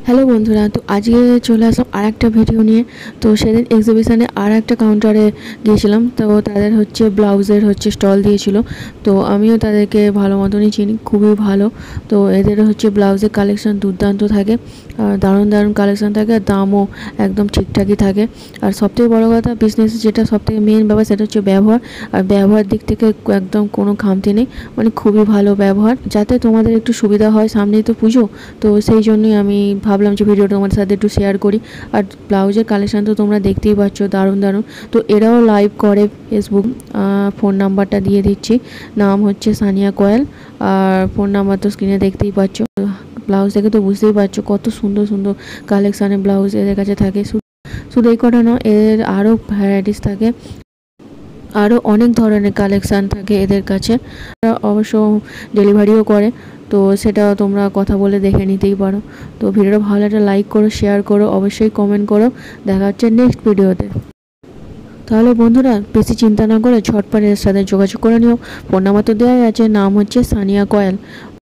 Hello বন্ধুরা, তো আজকে চলে আসলাম আর একটা ভিডিও নিয়ে। তো সেদিন এক্সিবিশানে আর একটা কাউন্টারে গিয়েছিলাম, তো তাদের ব্লাউজের স্টল দিয়েছিল। তো আমিও তাদেরকে ভালো মতনই চিনি, খুবই ভালো। তো এদের ব্লাউজের কালেকশন দুর্দান্ত থাকে, আর দারুণ দারুণ কালেকশন থাকে, আর দামও একদম ঠিকঠাকই থাকে। আর সবথেকে বড়ো কথা, বিজনেসে যেটা সবথেকে মেন ব্যাপার সেটা হচ্ছে ব্যবহার। আর ব্যবহার দিক থেকে একদম কোনো খামতি নেই, মানে খুবই ভালো ব্যবহার, যাতে তোমাদের একটু সুবিধা হয়। সামনেই তো পুজো, তো সেই জন্যই আমি ভাবলাম যে ভিডিওটা তোমাদের সাথে একটু শেয়ার করি। আর ব্লাউজের কালেকশান তো তোমরা দেখতেই পাচ্ছ, দারুণ দারুণ। তো এরাও লাইভ করে ফেসবুক। ফোন নাম্বারটা দিয়ে দিচ্ছি, নাম হচ্ছে সানিয়া কোয়েল, আর ফোন নাম্বার তো স্ক্রিনে দেখতেই পাচ্ছ। ব্লাউজ দেখে তো বুঝতেই পারছো কত সুন্দর সুন্দর কালেকশানের ব্লাউজ এদের কাছে থাকে। শুধু এই কটা নয়, এদের আরও ভ্যারাইটিস থাকে, আরও অনেক ধরনের কালেকশান থাকে এদের কাছে। অবশ্য ডেলিভারিও করে, তো সেটা তোমরা কথা বলে দেখে নিতেই পারো। তো ভিডিওটা ভালো একটা লাইক করো, শেয়ার করো, অবশ্যই কমেন্ট করো। দেখা হচ্ছে নেক্সট ভিডিওতে। তাহলে বন্ধুরা, বেশি চিন্তা না করে ঝটপট এর সাথে যোগাযোগ করে নিও। ফোন নাম্বার তো দেওয়াই আছে, নাম হচ্ছে সানিয়া কোয়েল।